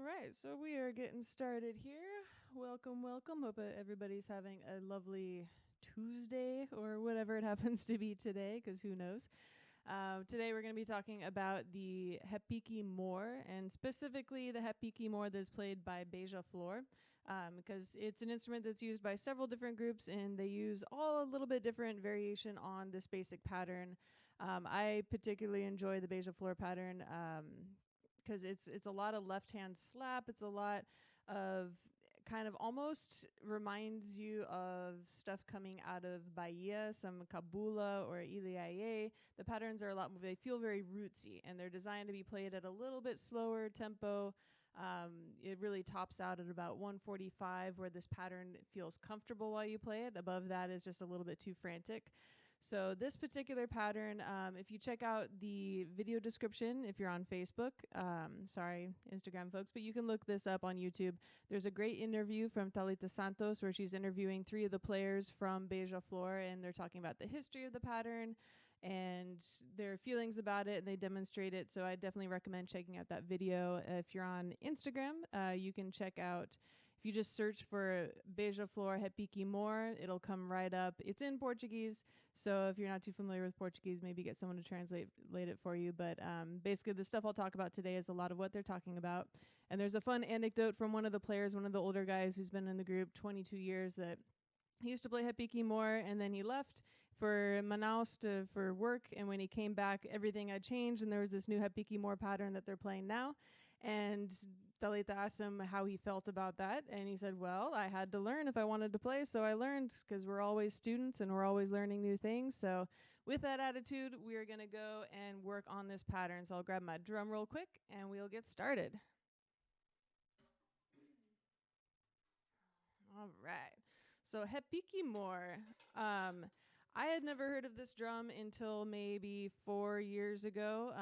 right, so we are getting started here. Welcome, welcome. Hope everybody's having a lovely Tuesday or whatever it happens to be today, because who knows. Today we're going to be talking about the Repique Mor, and specifically the Repique Mor that's played by Beija Flor, because it's an instrument that's used by several different groups, and they use all a little bit different variation on this basic pattern. I particularly enjoy the Beija Flor pattern because it's a lot of left hand slap. It's a lot of kind of almost reminds you of stuff coming out of Bahia, some Kabula or Iliaye. The patterns are a lot more, they feel very rootsy, and they're designed to be played at a little bit slower tempo. It really tops out at about 145, where this pattern feels comfortable while you play it. Above that is just a little bit too frantic. So this particular pattern, if you check out the video description, if you're on Facebook, sorry, Instagram folks, but you can look this up on YouTube. There's a great interview from Thalita Santos where she's interviewing 3 of the players from Beija Flor, and they're talking about the history of the pattern and their feelings about it, and they demonstrate it. So I definitely recommend checking out that video. If you're on Instagram, you can check out, if you just search for Beija Flor Repique Mor, it'll come right up. It's in Portuguese, so if you're not too familiar with Portuguese, maybe get someone to translate it for you. But basically, the stuff I'll talk about today is a lot of what they're talking about. And there's a fun anecdote from one of the players, one of the older guys who's been in the group 22 years, that he used to play Repique Mor, and then he left for Manaus for work. And when he came back, everything had changed, and there was this new Repique Mor pattern that they're playing now. And Thalita asked him how he felt about that, and he said, well, I had to learn if I wanted to play, so I learned, because we're always students and we're always learning new things. So with that attitude, we are going to go and work on this pattern. So I'll grab my drum real quick, and we'll get started. All right. So Repique Mor. I had never heard of this drum until maybe 4 years ago.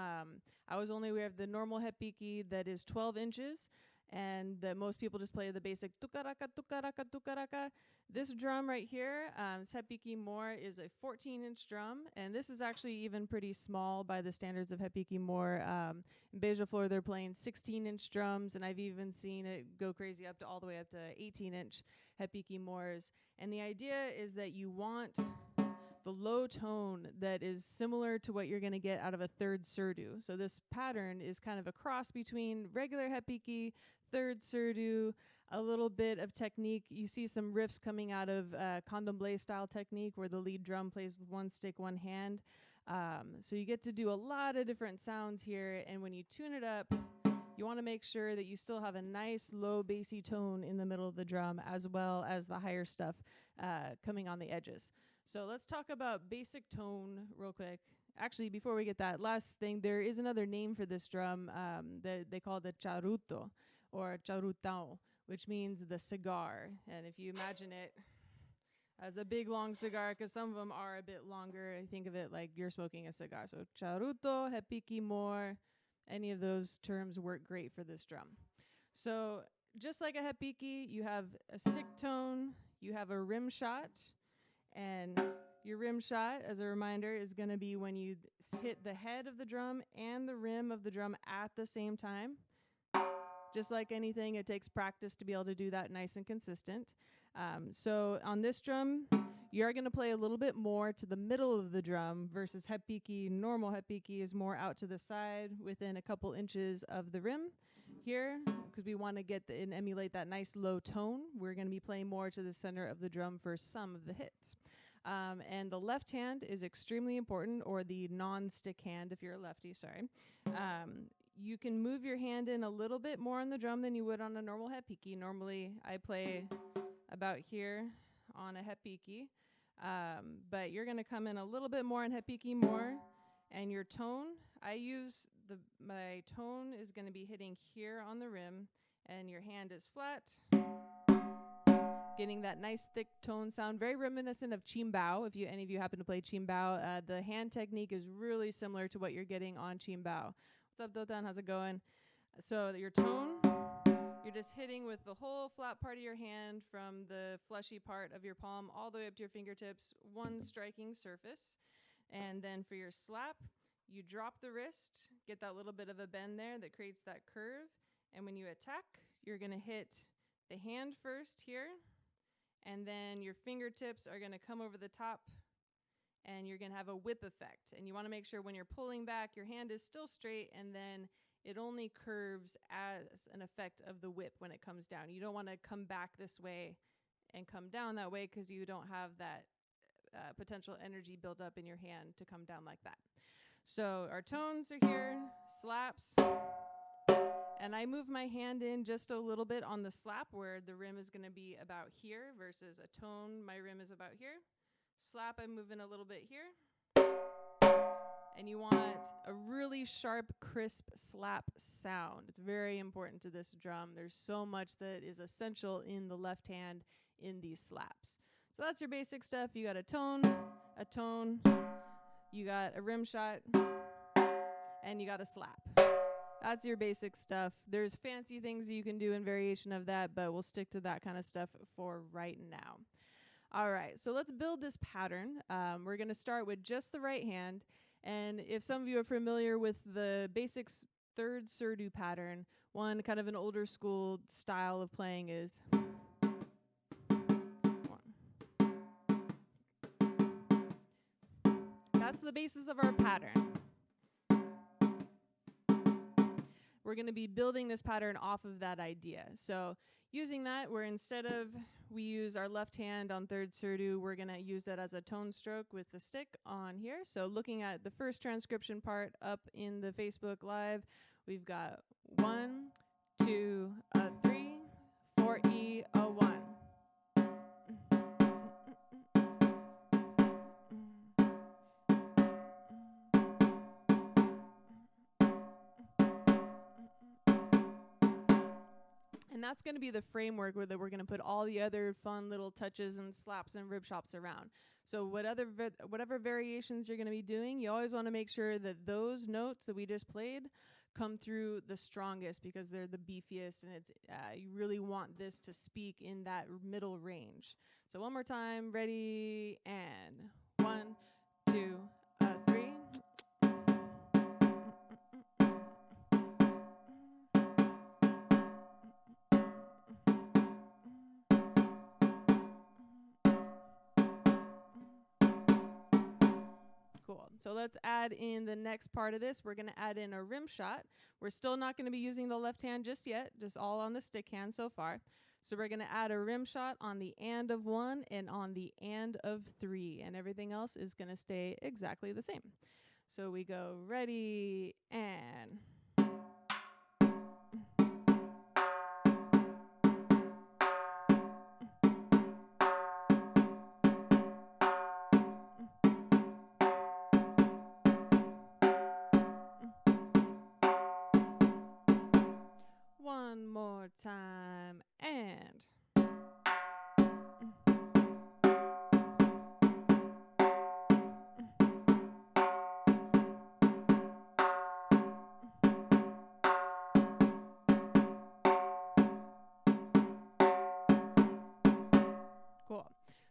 I was only aware of the normal Repique that is 12 inches, and that most people just play the basic tukaraka, tukaraka, tukaraka. This drum right here, this Repique Mor, is a 14-inch drum, and this is actually even pretty small by the standards of Repique Mor. In Beija Flor, they're playing 16-inch drums, and I've even seen it go crazy up to all the way up to 18-inch Repique Mors. And the idea is that you want the low tone that is similar to what you're going to get out of a third surdo. So this pattern is kind of a cross between regular Repique, third surdo, a little bit of technique. You see some riffs coming out of candomblé style technique where the lead drum plays with one stick, one hand. So you get to do a lot of different sounds here, and when you tune it up, you want to make sure that you still have a nice low bassy tone in the middle of the drum, as well as the higher stuff coming on the edges. So let's talk about basic tone real quick. Actually, before we get that, last thing, there is another name for this drum that they call the charuto, or charutão, which means the cigar. And if you imagine it as a big, long cigar, because some of them are a bit longer, I think of it like you're smoking a cigar. So charuto, Repique Mor, any of those terms work great for this drum. So just like a Repique, you have a stick tone, you have a rimshot, and your rimshot, as a reminder, is going to be when you hit the head of the drum and the rim of the drum at the same time. Just like anything, it takes practice to be able to do that nice and consistent. So on this drum, you're going to play a little bit more to the middle of the drum versus Repique. Normal Repique is more out to the side within a couple inches of the rim. Here, because we want to get and emulate that nice low tone, we're going to be playing more to the center of the drum for some of the hits. And the left hand is extremely important, or the non-stick hand if you're a lefty, sorry. You can move your hand in a little bit more on the drum than you would on a normal Repique. Normally, I play about here on a Repique, but you're going to come in a little bit more on Repique Mor, and your tone, my tone is going to be hitting here on the rim, and your hand is flat, getting that nice thick tone sound, very reminiscent of chimbao. If any of you happen to play chimbao, the hand technique is really similar to what you're getting on chimbao. What's up, Dotan? How's it going? So your tone, you're just hitting with the whole flat part of your hand from the fleshy part of your palm all the way up to your fingertips, one striking surface. And then for your slap, you drop the wrist, get that little bit of a bend there that creates that curve, And when you attack, you're going to hit the hand first here, and then your fingertips are going to come over the top, and you're going to have a whip effect. And you want to make sure when you're pulling back, your hand is still straight, and then it only curves as an effect of the whip when it comes down. You don't want to come back this way and come down that way because you don't have that potential energy built up in your hand to come down like that. So our tones are here, slaps, and I move my hand in just a little bit on the slap where the rim is going to be about here versus a tone, my rim is about here. Slap, I move in a little bit here. And you want a really sharp, crisp slap sound. It's very important to this drum. There's so much that is essential in the left hand in these slaps. So that's your basic stuff. You got a tone, you got a rim shot, and you got a slap. That's your basic stuff. There's fancy things you can do in variation of that, but we'll stick to that kind of stuff for right now. All right, so let's build this pattern. We're going to start with just the right hand. And if some of you are familiar with the basic third surdo pattern, one kind of an older school style of playing is that's the basis of our pattern. We're going to be building this pattern off of that idea. So using that, where instead of we use our left hand on third surdo, we're going to use that as a tone stroke with the stick on here. So looking at the first transcription part up in the Facebook Live, we've got 1, 2, 3, 4, E, 1. And that's going to be the framework where we're going to put all the other fun little touches and slaps and rib chops around. So whatever variations you're going to be doing, you always want to make sure that those notes that we just played come through the strongest because they're the beefiest, and it's you really want this to speak in that middle range. So one more time, ready, and 1, 2, 3. Cool. So let's add in the next part of this. We're going to add in a rim shot. We're still not going to be using the left hand just yet, just all on the stick hand so far. So we're going to add a rim shot on the and of 1 and on the and of 3, and everything else is going to stay exactly the same. So we go ready and... One more time, and... Cool.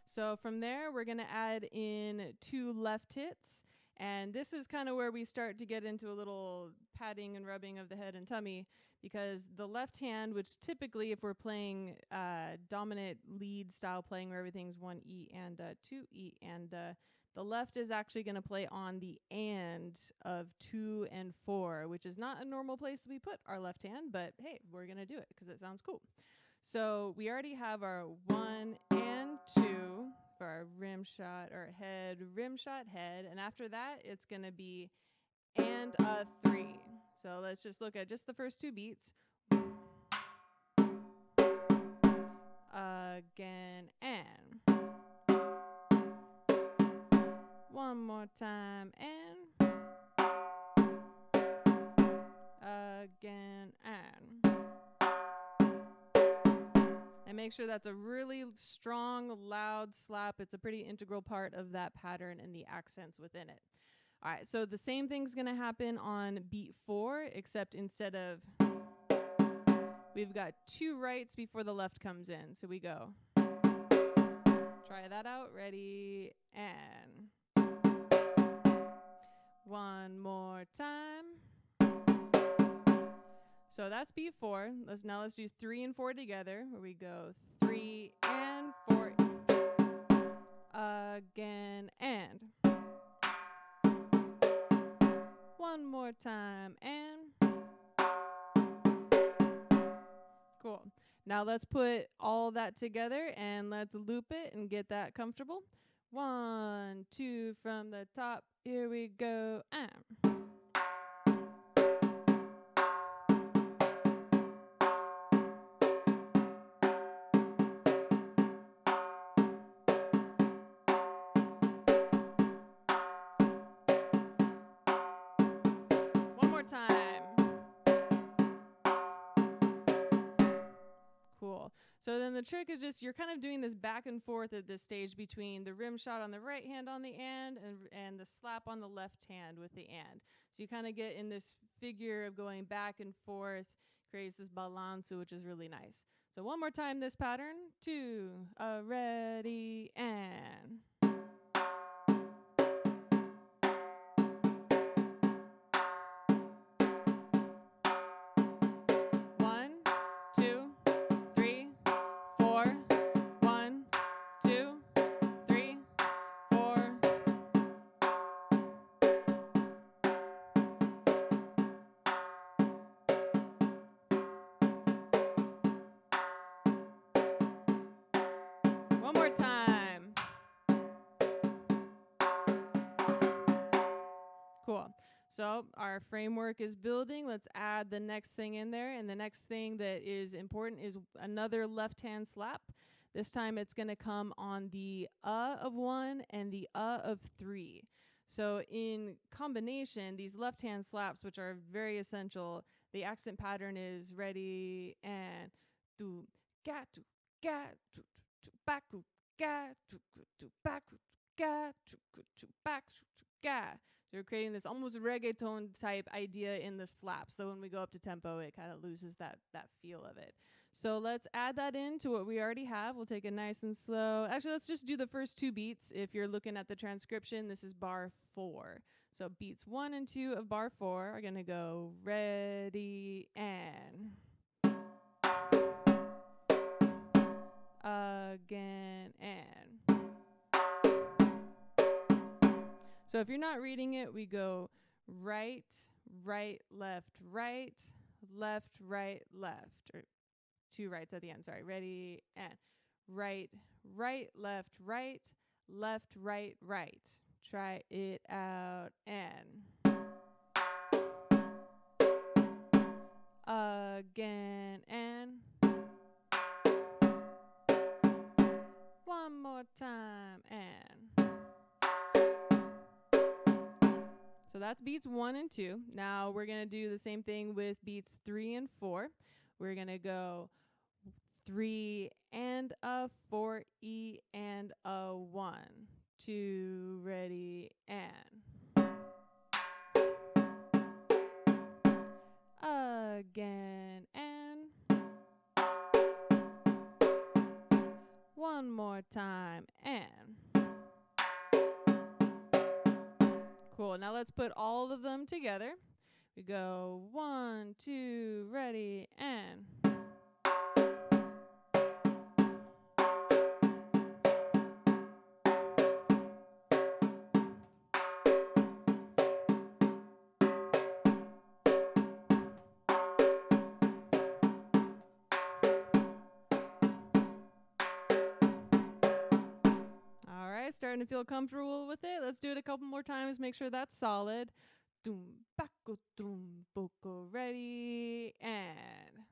So from there, we're going to add in 2 left hits. And this is kind of where we start to get into a little patting and rubbing of the head and tummy, because the left hand, which typically if we're playing dominant lead style playing where everything's 1 E and 2 E and the left is actually going to play on the and of 2 and 4, which is not a normal place that we put our left hand, but hey, we're going to do it because it sounds cool. So we already have our 1 and 2 for our rim shot or head, rim shot, head. And after that, it's going to be and a 3. So let's just look at just the first 2 beats. Again, and. One more time, and. Again, and. And make sure that's a really strong, loud slap. It's a pretty integral part of that pattern and the accents within it. All right, so the same thing's going to happen on beat 4, except instead of, we've got 2 rights before the left comes in. So we go. Try that out. Ready, and. One more time. So that's beat 4. Let's do 3 and 4 together, where we go 3 and 4 again and one more time and cool. Now let's put all that together and let's loop it and get that comfortable. 1, 2 from the top. Here we go. One more time. Cool. So then the trick is just you're kind of doing this back and forth at this stage between the rimshot on the right hand on the and the slap on the left hand with the and. So you kind of get in this figure of going back and forth, creates this balance, which is really nice. So one more time this pattern. 2, ready, and. One more time. Cool. So our framework is building. Let's add the next thing in there. And the next thing that is important is another left hand slap. This time it's going to come on the of 1 and the of 3. So in combination, these left hand slaps, which are very essential, the accent pattern is ready and do ga to ga to back to ga to back to ga to back to ga. So we're creating this almost reggaeton type idea in the slap. So when we go up to tempo, it kind of loses that feel of it. So let's add that into what we already have. We'll take it nice and slow. Actually, let's just do the first 2 beats. If you're looking at the transcription, this is bar 4. So beats 1 and 2 of bar 4 are going to go ready and again and. So if you're not reading it, we go right, right, left, right, left, right, left. Or 2 rights at the end, sorry. Ready, and right, right, left, right, left, right, right. Try it out, and again, and one more time, and. So that's beats 1 and 2. Now we're going to do the same thing with beats 3 and 4. We're going to go 3 and a 4 E and a 1. 2, ready, and. Again, and. One more time, and. Cool. Now let's put all of them together. We go 1, 2, ready, and. Starting to feel comfortable with it. Let's do it a couple more times. Make sure that's solid. Doom, bako, doom, boko, ready, and.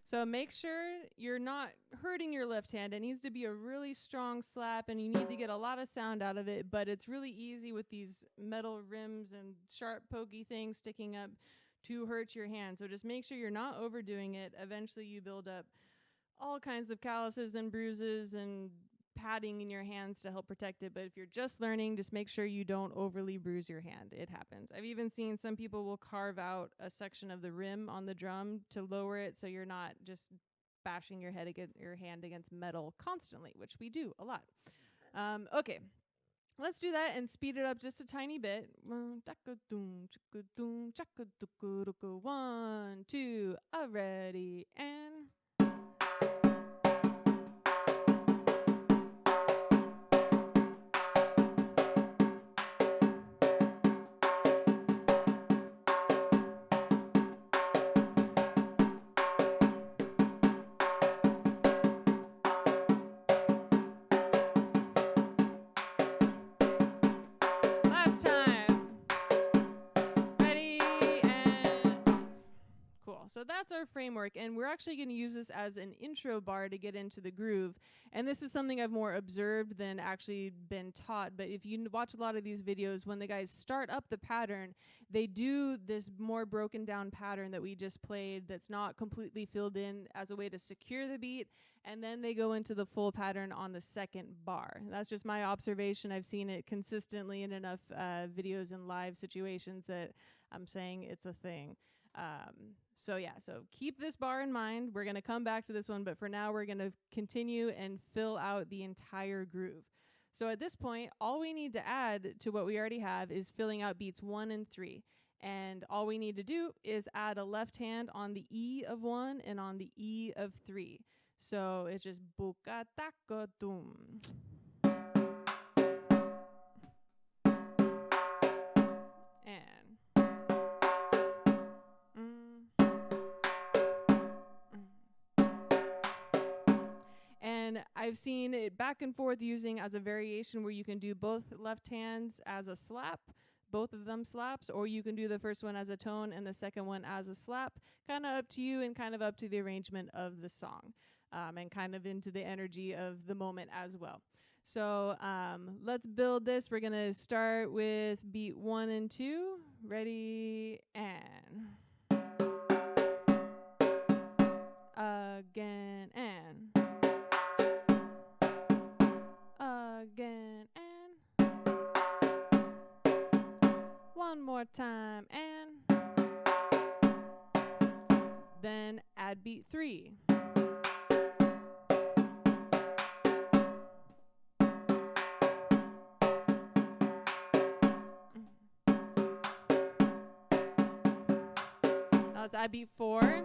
So make sure you're not hurting your left hand. It needs to be a really strong slap, and you need to get a lot of sound out of it, but it's really easy with these metal rims and sharp, pokey things sticking up to hurt your hand. So just make sure you're not overdoing it. Eventually you build up all kinds of calluses and bruises and padding in your hands to help protect it. But if you're just learning, just make sure you don't overly bruise your hand. It happens. I've even seen some people will carve out a section of the rim on the drum to lower it so you're not just bashing your hand against metal constantly, which we do a lot. Okay. Let's do that and speed it up just a tiny bit. 1, 2, ready, and... So that's our framework, and we're actually going to use this as an intro bar to get into the groove. And this is something I've more observed than actually been taught. But if you watch a lot of these videos, when the guys start up the pattern, they do this more broken down pattern that we just played that's not completely filled in as a way to secure the beat. And then they go into the full pattern on the second bar. That's just my observation. I've seen it consistently in enough videos and live situations that I'm saying it's a thing. So keep this bar in mind. We're going to come back to this one, but for now we're going to continue and fill out the entire groove. So at this point, all we need to add to what we already have is filling out beats 1 and 3. And all we need to do is add a left hand on the E of 1 and on the E of 3. So it's just buka taka dum. And I've seen it back and forth using as a variation where you can do both left hands as a slap, both of them slaps, or you can do the first one as a tone and the second one as a slap. Kind of up to you and kind of up to the arrangement of the song, and kind of into the energy of the moment as well. So let's build this. We're going to start with beat 1 and 2. Ready, and again, and again, and one more time, and then add beat 3. Now let's add beat 4.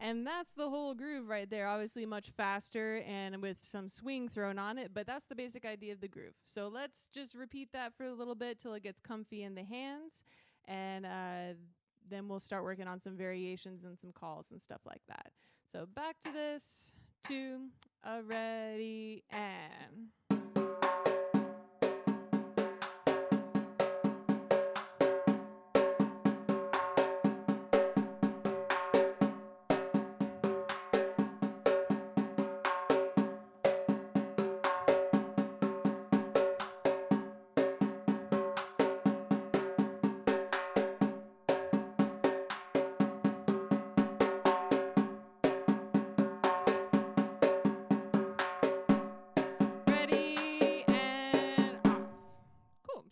And that's the whole groove right there. Obviously much faster and with some swing thrown on it, but that's the basic idea of the groove. So let's just repeat that for a little bit till it gets comfy in the hands, and then we'll start working on some variations and some calls and stuff like that. So back to this, 2, ready, and...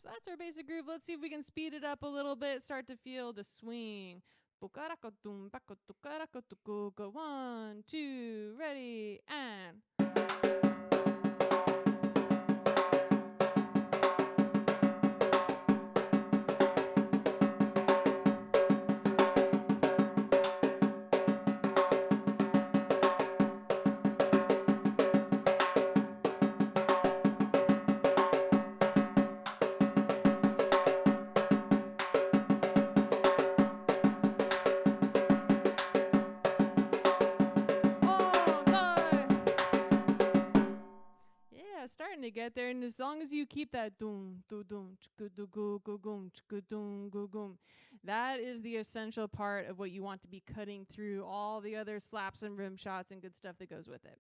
That's our basic groove. Let's see if we can speed it up a little bit. Start to feel the swing. 1, 2, ready, and... starting to get there. And as long as you keep that doom, do doom, chku do goo goo goom, chku doom goo goom, that is the essential part of what you want to be cutting through all the other slaps and rim shots and good stuff that goes with it.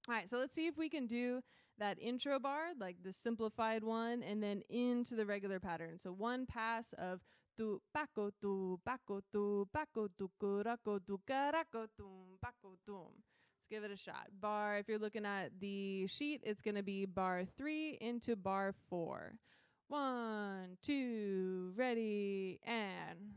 All right, so let's see if we can do that intro bar, like the simplified one, and then into the regular pattern. So one pass of tu bako tu bako tu bako tu kurako tu karako tum bako tum. Let's give it a shot. Bar, if you're looking at the sheet, it's going to be bar 3 into bar 4. 1, 2, ready, and...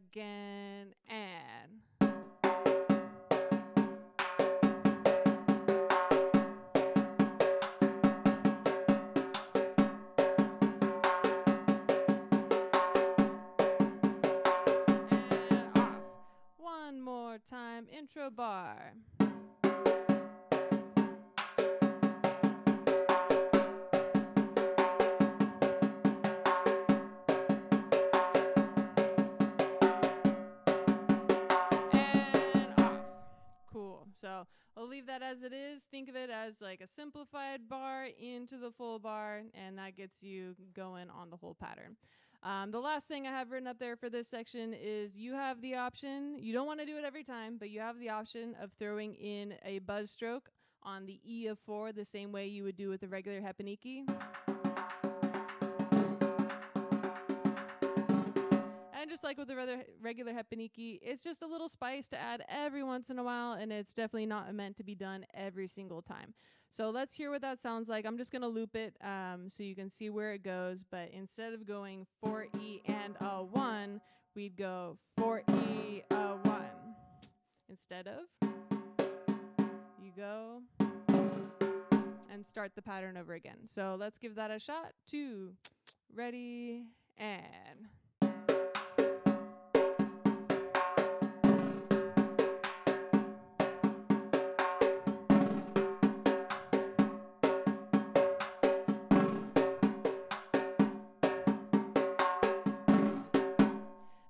again and off. One more time, intro bar. So I'll leave that as it is. Think of it as like a simplified bar into the full bar, and that gets you going on the whole pattern. The last thing I have written up there for this section is you have the option, you don't want to do it every time, but you have the option of throwing in a buzz stroke on the E of 4 the same way you would do with the regular hepaniki. And just like with the regular hepaniki, it's just a little spice to add every once in a while, and it's definitely not meant to be done every single time. So let's hear what that sounds like. I'm just going to loop it so you can see where it goes, but instead of going 4E and a 1, we'd go 4E, a 1. Instead of, you go and start the pattern over again. So let's give that a shot. 2, ready, and...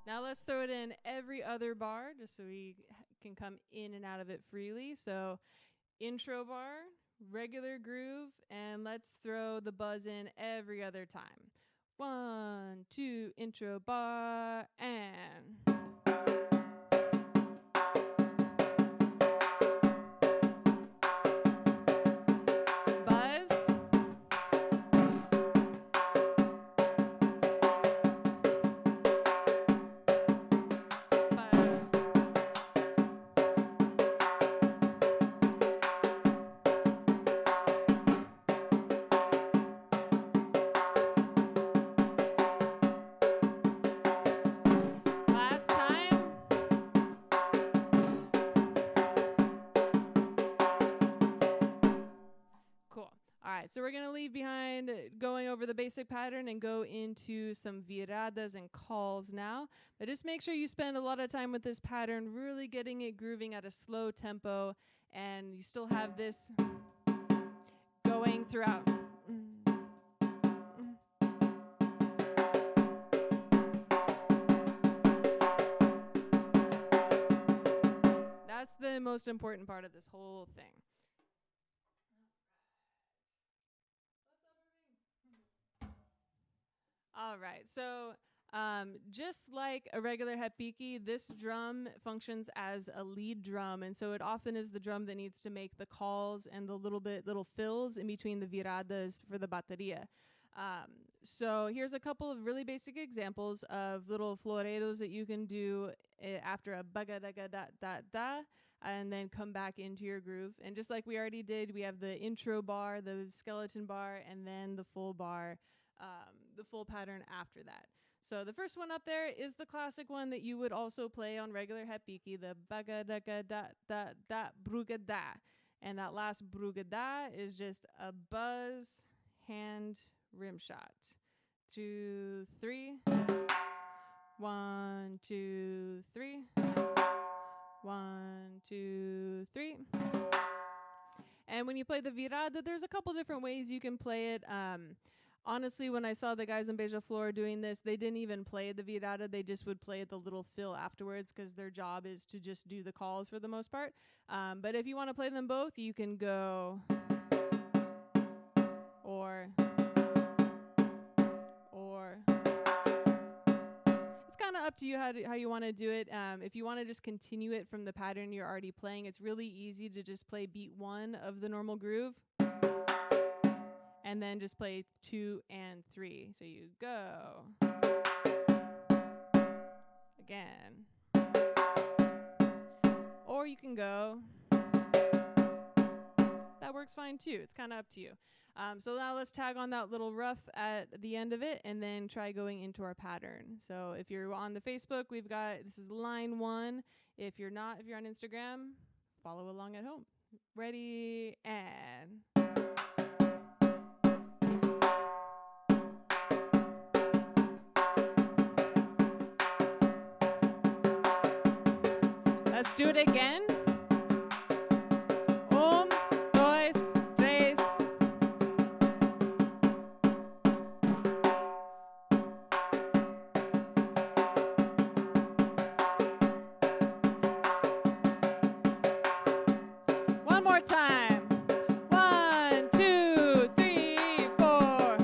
Now let's throw it in every other bar just so we can come in and out of it freely. So intro bar, regular groove, and let's throw the buzz in every other time. 1, 2, intro bar, and... So we're going to leave behind going over the basic pattern and go into some viradas and calls now. But just make sure you spend a lot of time with this pattern, really getting it grooving at a slow tempo, and you still have this going throughout. That's the most important part of this whole thing. All right, so just like a regular hepique, this drum functions as a lead drum, and so it often is the drum that needs to make the calls and the little fills in between the viradas for the bateria. So here's a couple of really basic examples of little floreros that you can do after a baga da ga da da da, and then come back into your groove. And just like we already did, we have the intro bar, the skeleton bar, and then the full bar. The full pattern after that. So the first one up there is the classic one that you would also play on regular hepique, the baga da ga da da da brugada. And that last brugada is just a buzz hand rim shot. 2, 3. 1, 2, 3. 1, 2, 3. And when you play the virada, there's a couple different ways you can play it. Honestly, when I saw the guys in Beija Flor doing this, they didn't even play the virada. They just would play the little fill afterwards because their job is to just do the calls for the most part. But if you want to play them both, you can go or. It's kind of up to you how you want to do it. If you want to just continue it from the pattern you're already playing, it's really easy to just play beat 1 of the normal groove. And then just play 2 and 3. So you go. Again. Or you can go. That works fine too. It's kind of up to you. So now let's tag on that little rough at the end of it and then try going into our pattern. So if you're on the Facebook, we've got, this is line 1. If you're not, if you're on Instagram, follow along at home. Ready, and... Let's do it again. Dos, tres. One more time. 1, 2, 3, 4.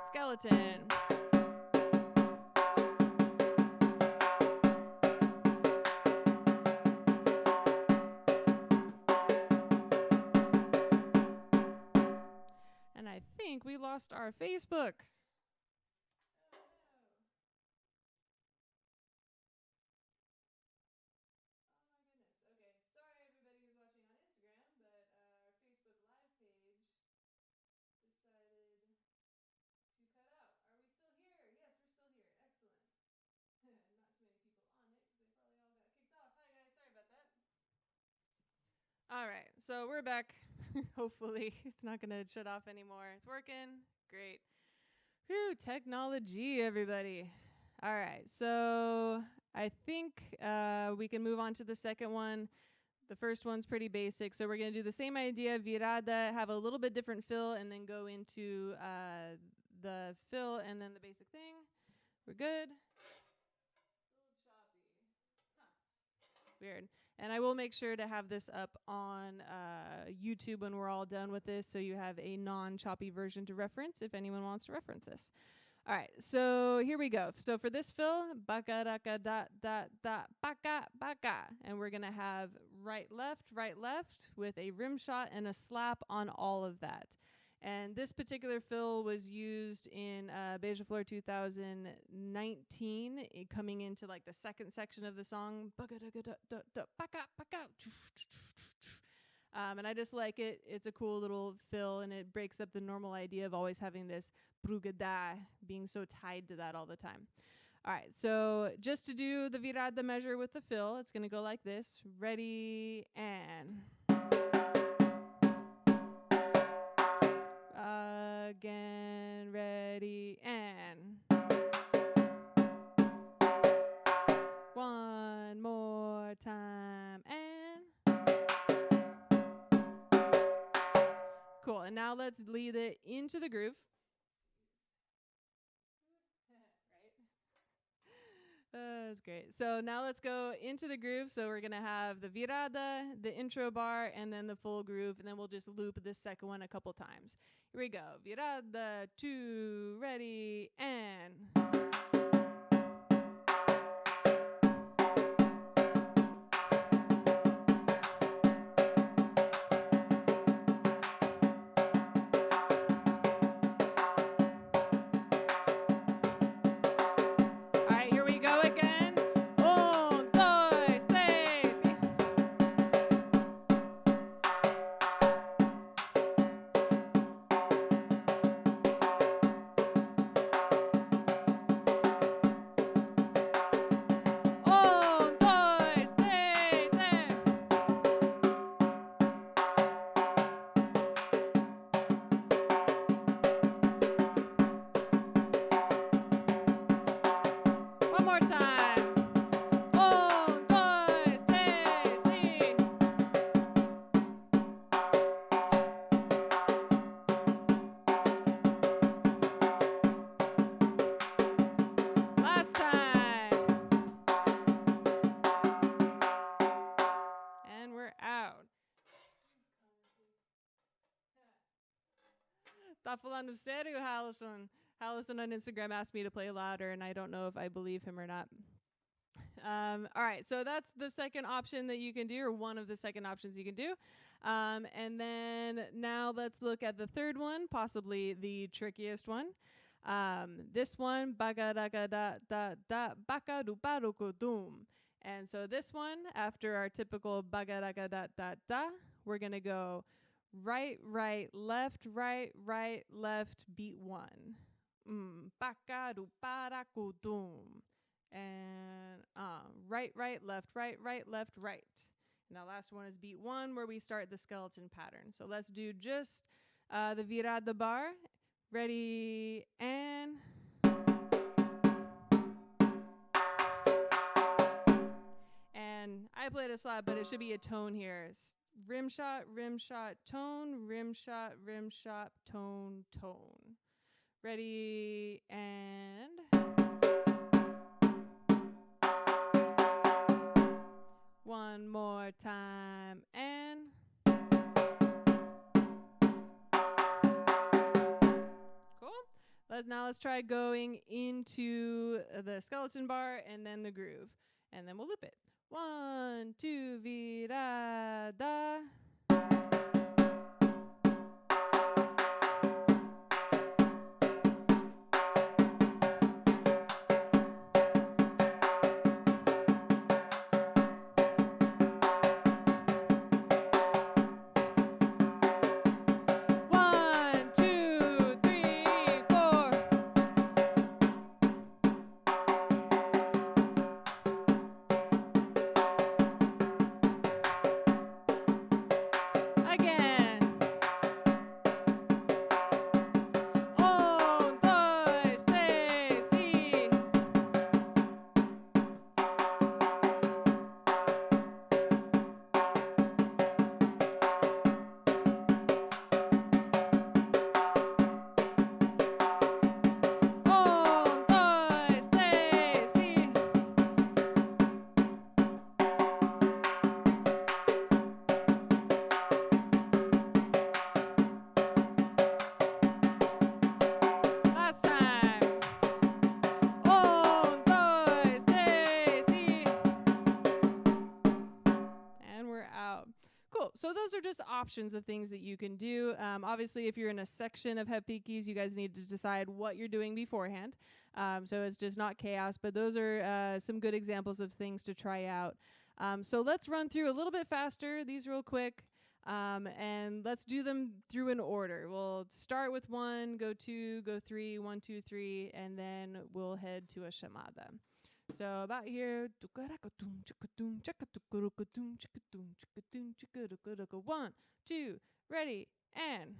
Skeleton. We lost our Facebook. All right, so we're back. Hopefully, it's not going to shut off anymore. It's working. Great. Whew, technology, everybody. All right, so I think we can move on to the second one. The first one's pretty basic, so we're going to do the same idea, virada, have a little bit different fill, and then go into the fill and then the basic thing. We're good. A little choppy. Huh. Weird. And I will make sure to have this up on YouTube when we're all done with this, so you have a non-choppy version to reference if anyone wants to reference this. All right, so here we go. So for this fill, baka raka da da da baka baka, and we're gonna have right left with a rim shot and a slap on all of that. And this particular fill was used in Beija Flor 2019, coming into like the second section of the song. And I just like it. It's a cool little fill, and it breaks up the normal idea of always having this brugada being so tied to that all the time. All right, so just to do the virada measure with the fill, it's going to go like this. Ready, and... Again, ready, and one more time, and cool. And now let's lead it into the groove. That's great. So now let's go into the groove. So we're going to have the virada, the intro bar, and then the full groove. And then we'll just loop this second one a couple times. Here we go. Virada, 2, ready, and... One more time. 1, 2, 3, 4. Tá falando sério, Hallison? Hallison on Instagram asked me to play louder, and I don't know if I believe him or not. All right, so that's the second option that you can do, or one of the second options you can do. And then now let's look at the third one, possibly the trickiest one. This one, baga da da da da baka du dum. And so this one, after our typical baga da da da da, we're gonna go right, right, left, beat one. Baka du dum. And right, left, left, right. Now last one is beat one, where we start the skeleton pattern. So let's do just the virada bar. Ready, and I played a slap, but it should be a tone here. Rimshot, tone, rimshot, tone, tone. Ready, and one more time, and cool. Let's try going into the skeleton bar and then the groove, and then we'll loop it. 1, 2, virada. So those are just options of things that you can do. Obviously, if you're in a section of Repikes, you guys need to decide what you're doing beforehand. So it's just not chaos, but those are some good examples of things to try out. So let's run through a little bit faster, these real quick, and let's do them through an order. We'll start with 1, go 2, go 3, 1, 2, 3, and then we'll head to a chamada. So about here, 1, 2, ready, and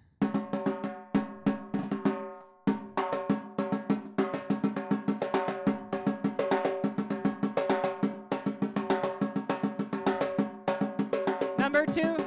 number 2.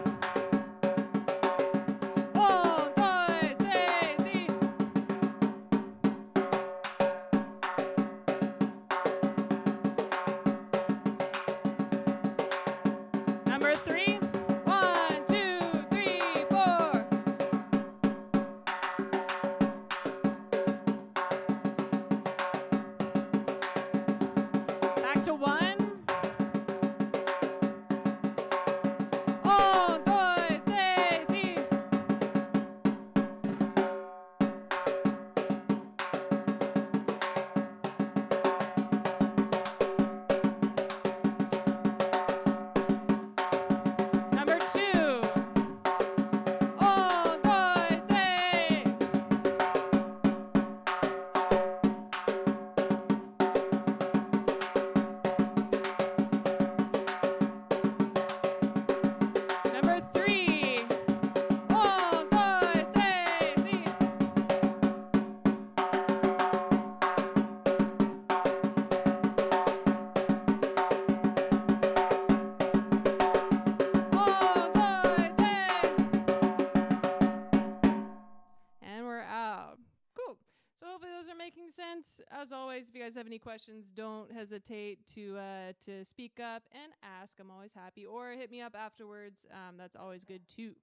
As always, if you guys have any questions, don't hesitate to speak up and ask. I'm always happy. Or hit me up afterwards. That's always good too.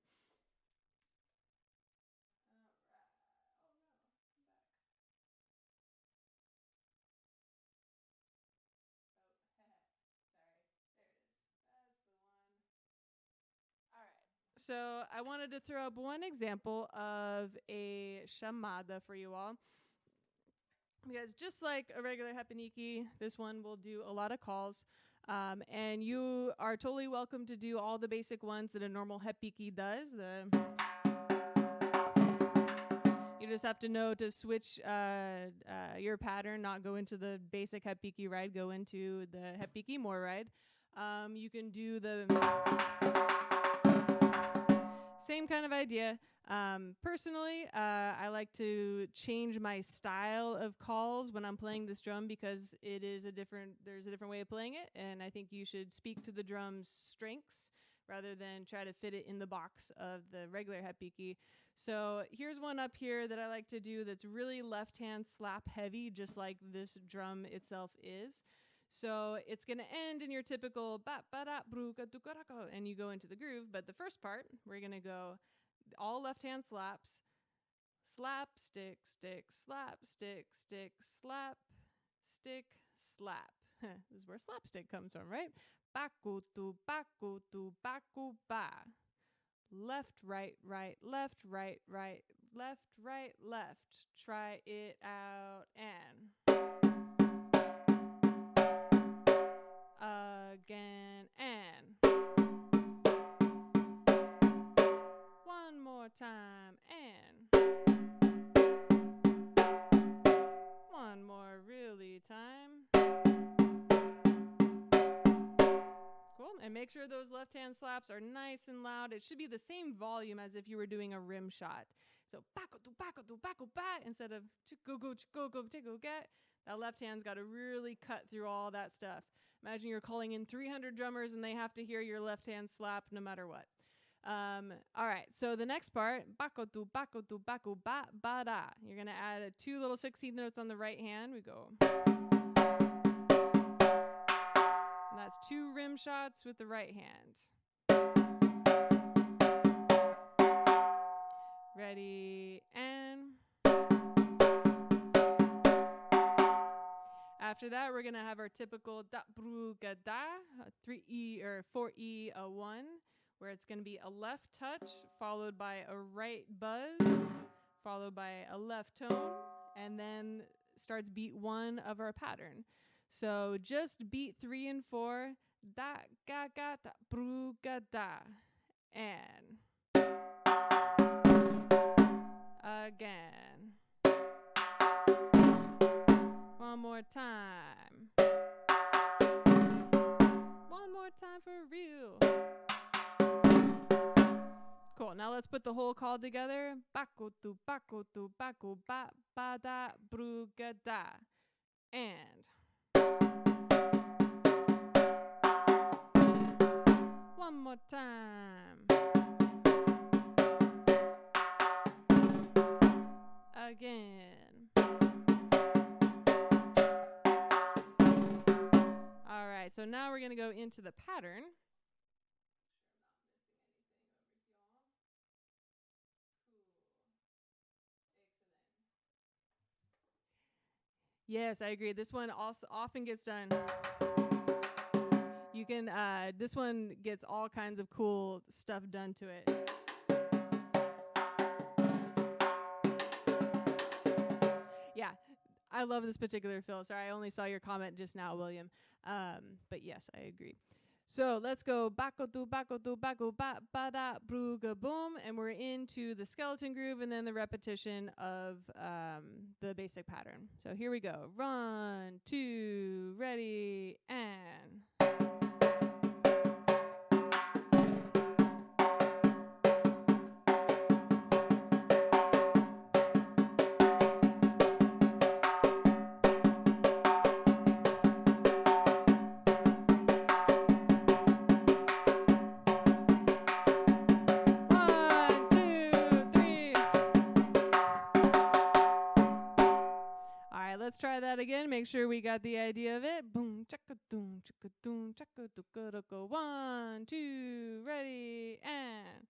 So I wanted to throw up one example of a chamada for you all. Because just like a regular hepaniki, this one will do a lot of calls. And you are totally welcome to do all the basic ones that a normal hepiki does. You just have to know to switch your pattern, not go into the basic hepiki ride, go into the Repique Mor ride. You can do the same kind of idea. Personally, I like to change my style of calls when I'm playing this drum because there's a different way of playing it, and I think you should speak to the drum's strengths rather than try to fit it in the box of the regular hepiki. So here's one up here that I like to do that's really left-hand slap heavy, just like this drum itself is. So it's going to end in your typical ba-ba-da-bru-ka-du-ka-da-ka, and you go into the groove. But the first part, we're going to go all left-hand slaps. Slap, stick, stick, slap, stick, stick, slap, stick, slap. This is where slapstick comes from, right? Baku-tu, baku-tu, baku-ba. Left, right, right, left, right, right, left, right, left. Try it out and again and one more time and one more really time. Cool. And make sure those left-hand slaps are nice and loud. It should be the same volume as if you were doing a rimshot. So bako-do, instead of go get. That left hand's got to really cut through all that stuff. Imagine you're calling in 300 drummers and they have to hear your left hand slap no matter what. All right, so the next part, bako-do, ba, ba, da. You're going to add 2 little 16th notes on the right hand. We go. And that's 2 rim shots with the right hand. Ready, and after that, we're going to have our typical da, bru, ga, da, 3E or 4E, a 1, where it's going to be a left touch, followed by a right buzz, followed by a left tone, and then starts beat 1 of our pattern. So just beat 3 and 4, da, ga, ga, da, bru, ga, da, and again. One more time. One more time for real. Cool. Now let's put the whole call together. Bako tu, bako tu, bako ba, ba da, bru, ga, da. And one more time. Again. All right, so now we're going to go into the pattern. Yes, I agree. This one also often gets done. You can, this one gets all kinds of cool stuff done to it. Yeah, I love this particular fill. Sorry, I only saw your comment just now, William. But yes, I agree. So let's go bako do, ba, ba da, bru, ga, boom. And we're into the skeleton groove and then the repetition of the basic pattern. So here we go. 1, 2, ready, and let's try that again. Make sure we got the idea of it. Boom, chaka doom, chaka doom, chaka do. 1, 2, ready, and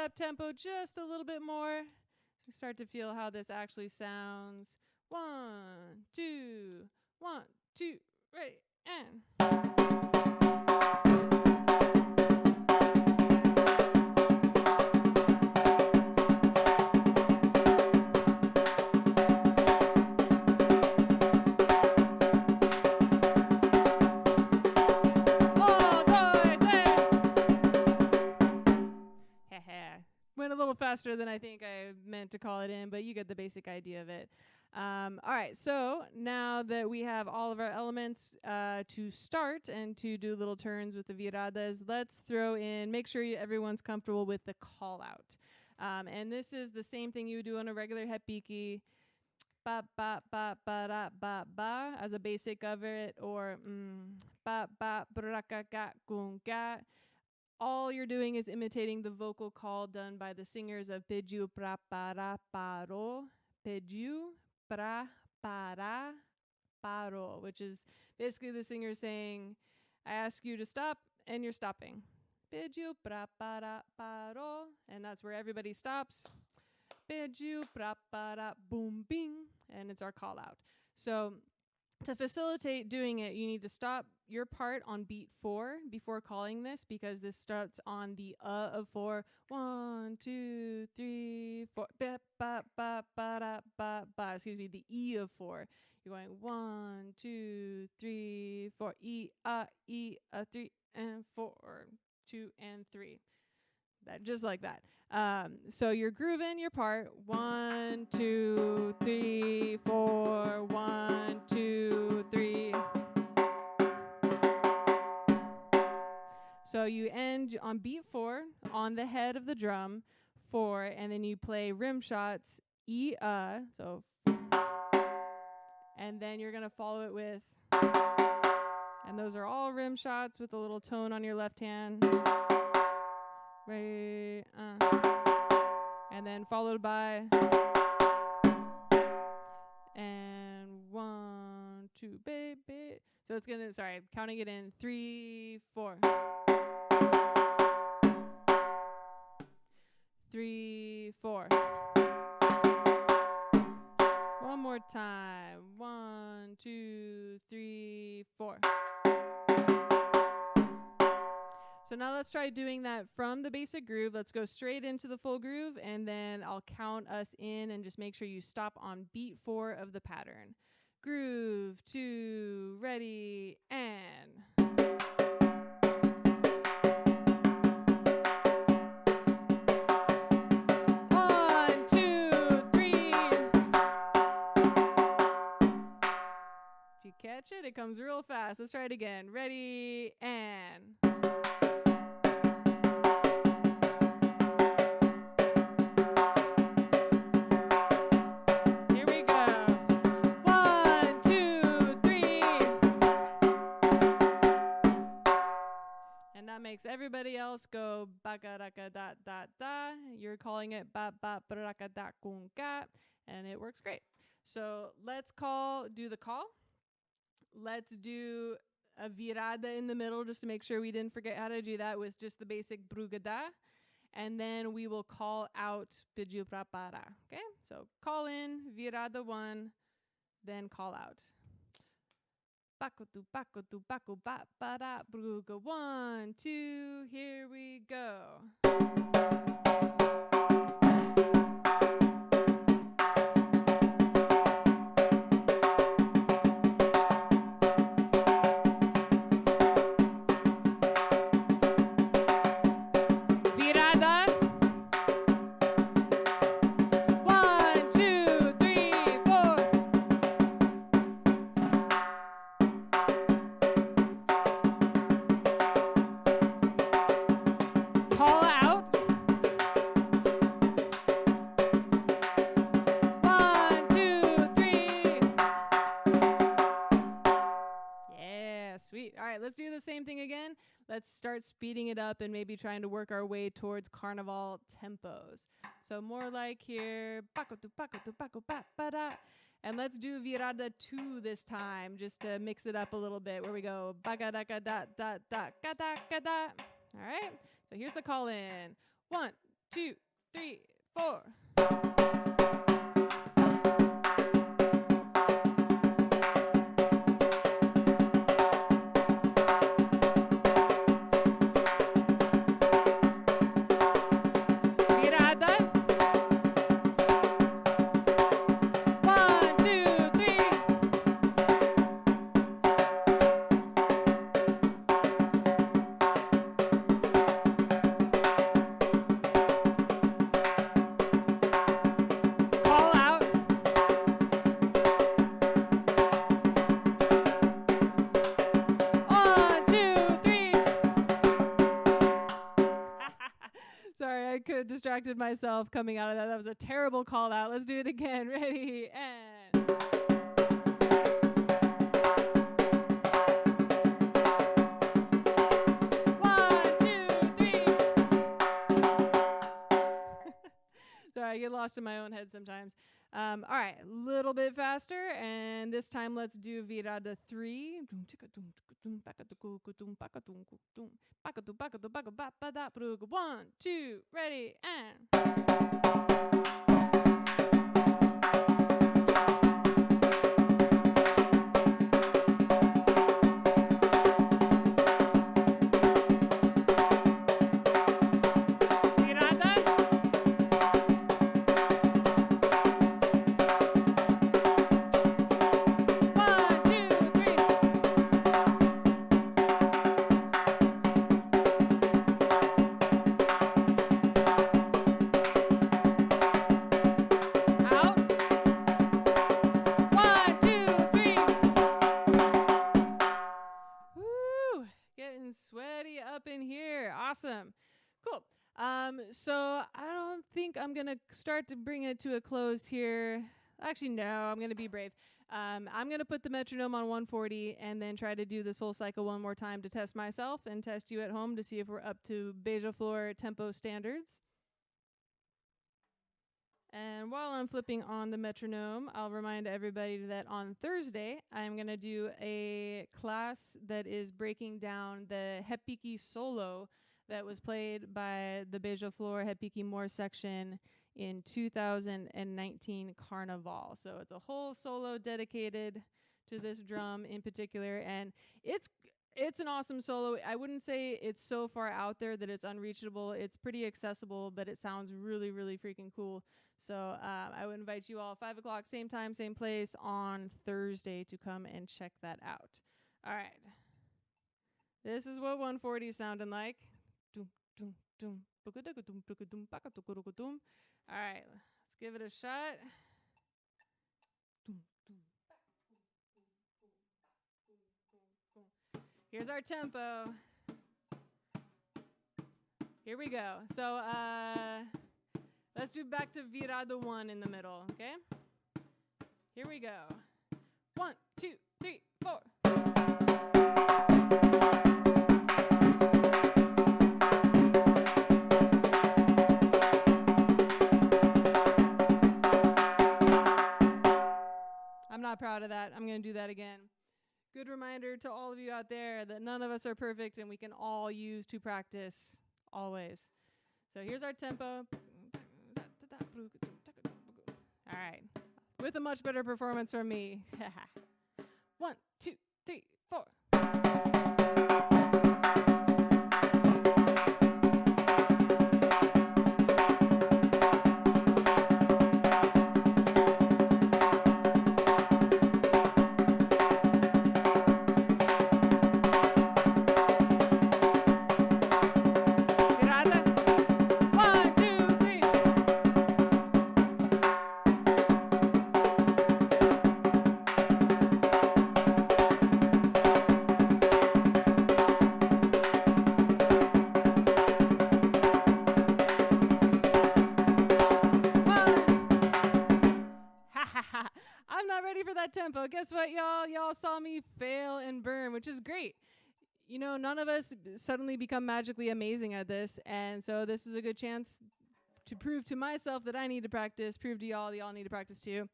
up tempo just a little bit more. So we start to feel how this actually sounds. 1, 2, 1, 2, ready, and. Went a little faster than I think I meant to call it in, but you get the basic idea of it. All right, so now that we have all of our elements to start and to do little turns with the viradas, let's throw in, make sure everyone's comfortable with the call out. And this is the same thing you would do on a regular repique. Ba ba ba ba da ba ba as a basic of it, or ba ba braka ga gun ga. All you're doing is imitating the vocal call done by the singers of Pediu pra para paro, Pediu pra para paro, which is basically the singer saying, I ask you to stop, and you're stopping. Pediu pra para paro, and that's where everybody stops. Pediu pra para boom bing, and it's our call out. So to facilitate doing it, you need to stop your part on beat 4 before calling this, because this starts on the of 4. 1, 2, 3, 4. Ba ba ba ba da ba ba. Excuse me, the E of 4. You're going 1, 2, 3, 4. E 3 and 4. 2 and 3. That just like that. So you're grooving your part. 1, 2, 3, 4. 1, 2, 3. So you end on beat 4 on the head of the drum, 4, and then you play rimshots, E, so, and then you're gonna follow it with, and those are all rimshots with a little tone on your left hand. Right, and then followed by, and 1, 2, baby. So it's gonna, sorry, counting it in 3, 4. 3, 4. One more time. 1, 2, 3, 4. So now let's try doing that from the basic groove. Let's go straight into the full groove, and then I'll count us in and just make sure you stop on beat 4 of the pattern. Groove 2, ready, and. 1, 2, 3. Did you catch it? It comes real fast. Let's try it again. Ready, and. Makes everybody else go baka raka da da da. You're calling it ba ba braka da kun ka, and it works great. So let's do the call. Let's do a virada in the middle just to make sure we didn't forget how to do that with just the basic brugada. And then we will call out pediu pra para. Okay? So call in, virada 1, then call out. Baco tu baco tu baco ba ba da bruga. 1, 2, here we go. Let's do the same thing again. Let's start speeding it up and maybe trying to work our way towards carnival tempos. So more like here, paco tu paco pa pa da. And let's do virada 2 this time, just to mix it up a little bit, where we go baga da ga da da da ga da ga da. All right. So here's the call in. 1, 2, 3, 4. Distracted myself coming out of that. That was a terrible call out. Let's do it again. Ready and 1, 2, 3. Sorry, I get lost in my own head sometimes. All right, a little bit faster, and this time let's do virada 3. 1, 2, ready, and 'Awesome. Cool. So I don't think I'm going to start to bring it to a close here. Actually, no, I'm going to be brave. I'm going to put the metronome on 140 and then try to do this whole cycle one more time to test myself and test you at home to see if we're up to Beija Flor tempo standards. And while I'm flipping on the metronome, I'll remind everybody that on Thursday, I'm going to do a class that is breaking down the Repique solo that was played by the Beija Flor Repique Mor section in 2019 Carnival. So it's a whole solo dedicated to this drum in particular, and it's an awesome solo. I wouldn't say it's so far out there that it's unreachable. It's pretty accessible, but it sounds really, really freaking cool. So I would invite you all 5 o'clock, same time, same place on Thursday to come and check that out. All right. This is what 140 is sounding like. All right, let's give it a shot. Here's our tempo. Here we go. So let's do back to virada 1 in the middle, okay? Here we go. 1, 2, 3, 4. I'm not proud of that. I'm going to do that again. Good reminder to all of you out there that none of us are perfect and we can all use to practice always. So here's our tempo. All right. With a much better performance from me. 1, 2, 3, 4. Tempo. Guess what, y'all? Y'all saw me fail and burn, which is great. You know, none of us suddenly become magically amazing at this, and so this is a good chance to prove to myself that I need to practice, prove to y'all that y'all need to practice too.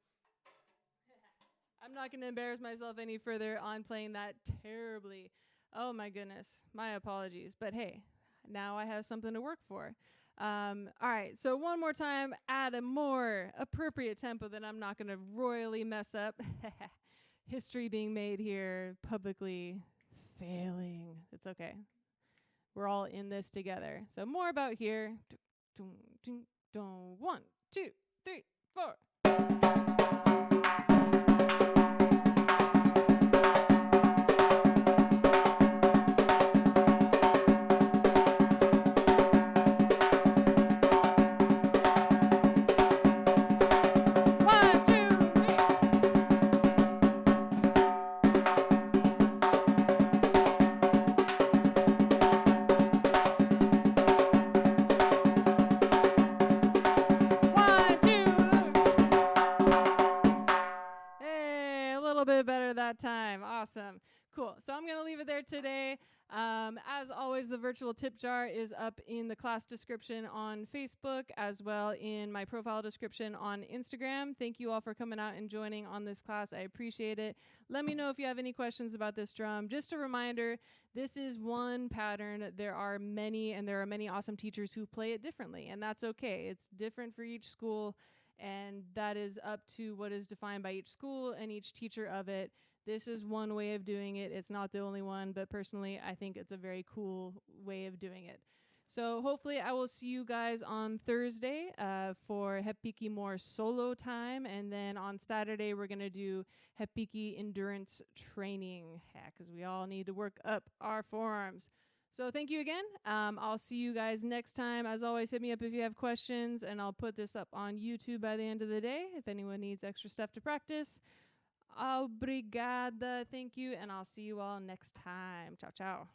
I'm not going to embarrass myself any further on playing that terribly. Oh my goodness. My apologies. But hey, now I have something to work for. All right, so one more time at a more appropriate tempo that I'm not going to royally mess up. History being made here, publicly failing. It's okay. We're all in this together. So more about here. 1, 2, 3, 4. Better that time. Awesome. Cool. So I'm going to leave it there today. As always, the virtual tip jar is up in the class description on Facebook, as well in my profile description on Instagram. Thank you all for coming out and joining on this class. I appreciate it. Let me know if you have any questions about this drum. Just a reminder, this is one pattern. There are many, and there are many awesome teachers who play it differently, and that's okay. It's different for each school, and that is up to what is defined by each school and each teacher of it. This is one way of doing it. It's not the only one, but personally, I think it's a very cool way of doing it. So hopefully I will see you guys on Thursday for Repique Mor solo time, and then on Saturday we're going to do Repique endurance training, because we all need to work up our forearms. So thank you again. I'll see you guys next time. As always, hit me up if you have questions, and I'll put this up on YouTube by the end of the day if anyone needs extra stuff to practice. Obrigada. Thank you, and I'll see you all next time. Ciao, ciao.